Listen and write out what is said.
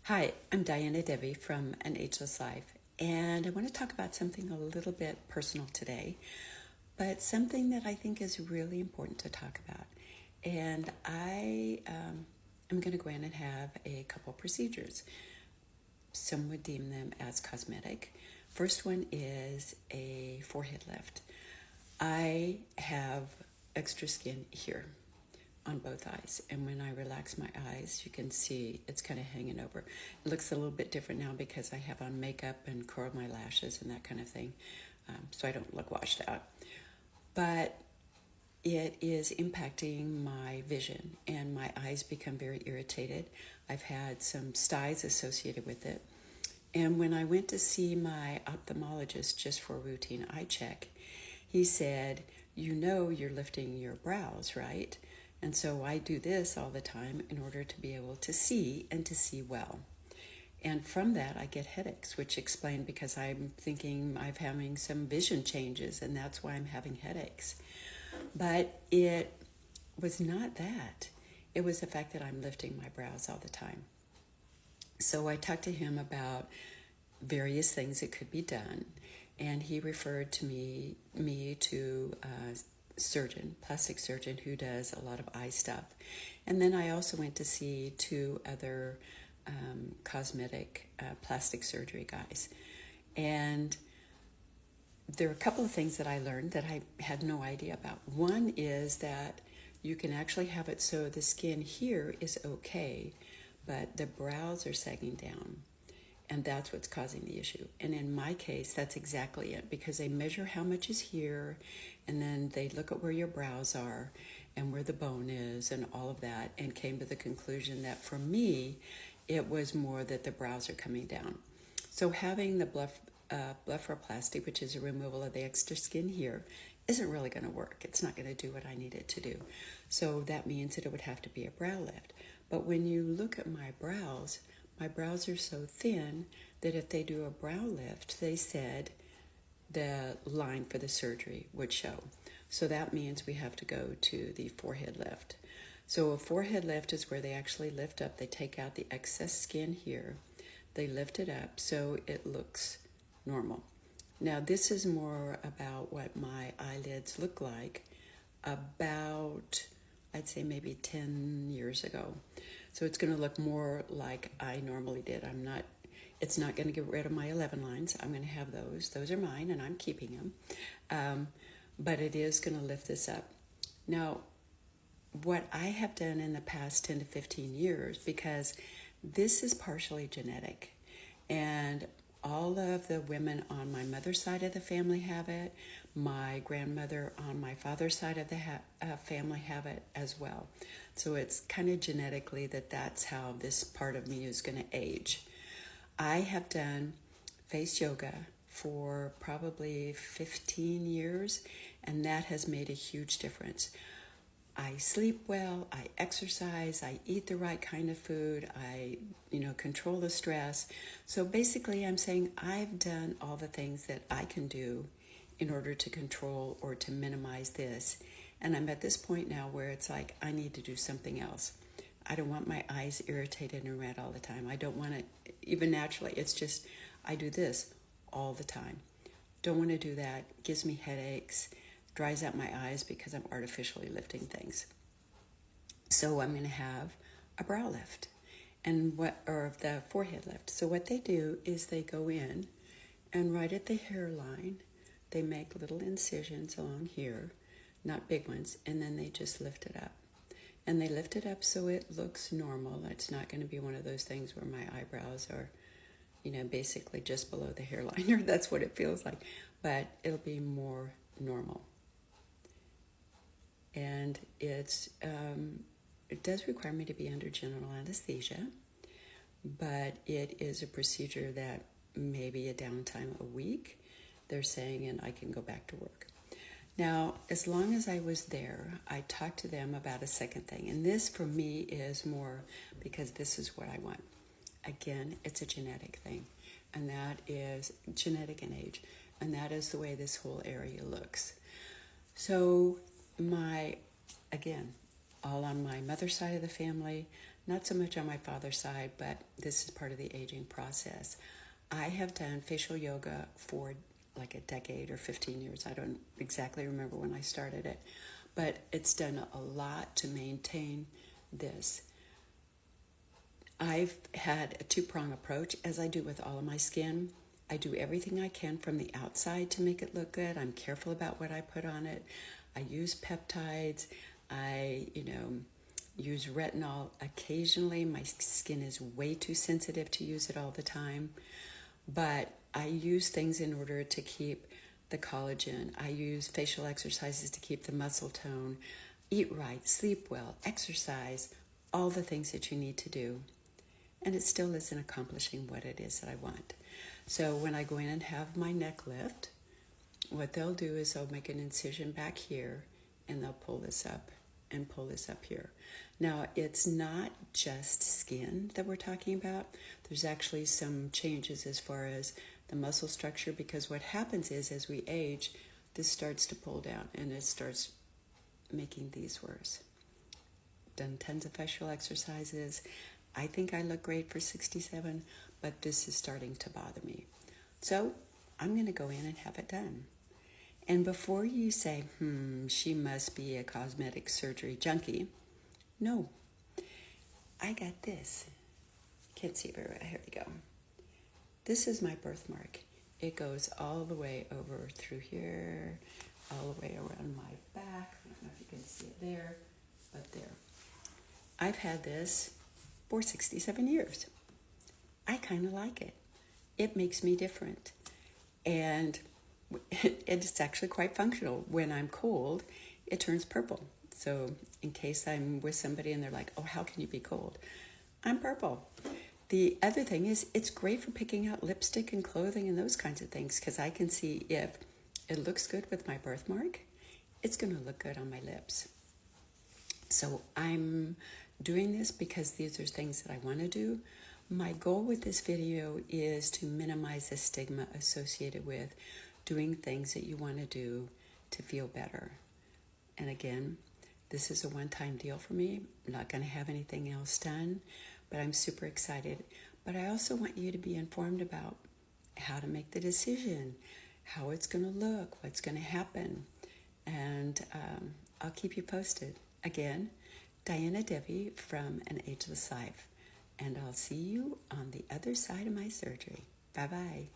Hi, I'm Diana Debbie from An Ageless Life, and I want to talk about something a little bit personal today, but something that I think is really important to talk about. And I am going to go in and have a couple procedures. Some would deem them as cosmetic. First one is a forehead lift. I have extra skin here on both eyes, and when I relax my eyes you can see it's kind of hanging over. It looks a little bit different now because I have on makeup and curl my lashes and that kind of thing, so I don't look washed out, but it is impacting my vision and my eyes become very irritated. I've had some styes associated with it, and when I went to see my ophthalmologist just for a routine eye check, he said, "You know you're lifting your brows, right? And so I do this all the time in order to be able to see and to see well. And from that, I get headaches, which explain because I'm thinking I'm having some vision changes, and that's why I'm having headaches." But it was not that. It was the fact that I'm lifting my brows all the time. So I talked to him about various things that could be done, and he referred to me to a surgeon, plastic surgeon, who does a lot of eye stuff. And then I also went to see two other cosmetic plastic surgery guys. And there are a couple of things that I learned that I had no idea about. One is that you can actually have it so the skin here is okay, but the brows are sagging down. And that's what's causing the issue. And in my case, that's exactly it, because they measure how much is here, and then they look at where your brows are and where the bone is and all of that, and came to the conclusion that for me, it was more that the brows are coming down. So having the blepharoplasty, which is a removal of the extra skin here, isn't really going to work. It's not going to do what I need it to do. So that means that it would have to be a brow lift. But when you look at my brows are so thin that if they do a brow lift, they said the line for the surgery would show. So that means we have to go to the forehead lift. So a forehead lift is where they actually lift up. They take out the excess skin here. They lift it up so it looks normal. Now this is more about what my eyelids look like about, I'd say maybe 10 years ago. So it's going to look more like I normally did. It's not going to get rid of my 11 lines. I'm going to have those. Those are mine, and I'm keeping them. But it is going to lift this up. Now, what I have done in the past 10 to 15 years, because this is partially genetic, and all of the women on my mother's side of the family have it. My grandmother on my father's side of the family have it as well. So it's kind of genetically that's how this part of me is going to age. I have done face yoga for probably 15 years, and that has made a huge difference. I sleep well, I exercise, I eat the right kind of food, I control the stress. So basically I'm saying I've done all the things that I can do in order to control or to minimize this. And I'm at this point now where it's like I need to do something else. I don't want my eyes irritated and red all the time. I don't want it even naturally. It's just I do this all the time. Don't want to do that. Gives me headaches, dries out my eyes because I'm artificially lifting things. So I'm going to have a brow lift or the forehead lift. So what they do is they go in and right at the hairline, they make little incisions along here, not big ones, and then they just lift it up. And they lift it up so it looks normal. It's not going to be one of those things where my eyebrows are, basically just below the hairline, or that's what it feels like. But it'll be more normal. And it does require me to be under general anesthesia, but it is a procedure that maybe a downtime a week, they're saying, and I can go back to work. Now, as long as I was there, I talked to them about a second thing. And this for me is more because this is what I want. Again, it's a genetic thing, and that is genetic and age, and that is the way this whole area looks. So again, all on my mother's side of the family, not so much on my father's side, but this is part of the aging process. I have done facial yoga for like a decade or 15 years. I don't exactly remember when I started it, but it's done a lot to maintain this. I've had a two-prong approach, as I do with all of my skin. I do everything I can from the outside to make it look good. I'm careful about what I put on it. I use peptides. I, use retinol occasionally. My skin is way too sensitive to use it all the time. But I use things in order to keep the collagen. I use facial exercises to keep the muscle tone. Eat right, sleep well, exercise, all the things that you need to do. And it still isn't accomplishing what it is that I want. So when I go in and have my neck lift, what they'll do is they'll make an incision back here and they'll pull this up and pull this up here. Now, it's not just skin that we're talking about. There's actually some changes as far as the muscle structure, because what happens is as we age, this starts to pull down and it starts making these worse. Done tons of facial exercises. I think I look great for 67, but this is starting to bother me. So I'm going to go in and have it done. And before you say, she must be a cosmetic surgery junkie, no, I got this. Can't see very well. Here we go. This is my birthmark. It goes all the way over through here, all the way around my back. I don't know if you can see it there, but there. I've had this for 67 years. I kind of like it. It makes me different. And it's actually quite functional. When I'm cold, it turns purple. So in case I'm with somebody and they're like, oh, how can you be cold? I'm purple. The other thing is it's great for picking out lipstick and clothing and those kinds of things, because I can see if it looks good with my birthmark, it's going to look good on my lips. So I'm doing this because these are things that I want to do. My goal with this video is to minimize the stigma associated with doing things that you want to do to feel better. And again, this is a one-time deal for me. I'm not going to have anything else done, but I'm super excited. But I also want you to be informed about how to make the decision, how it's going to look, what's going to happen. And I'll keep you posted. Again, Diana Devi from An Ageless Life. And I'll see you on the other side of my surgery. Bye-bye.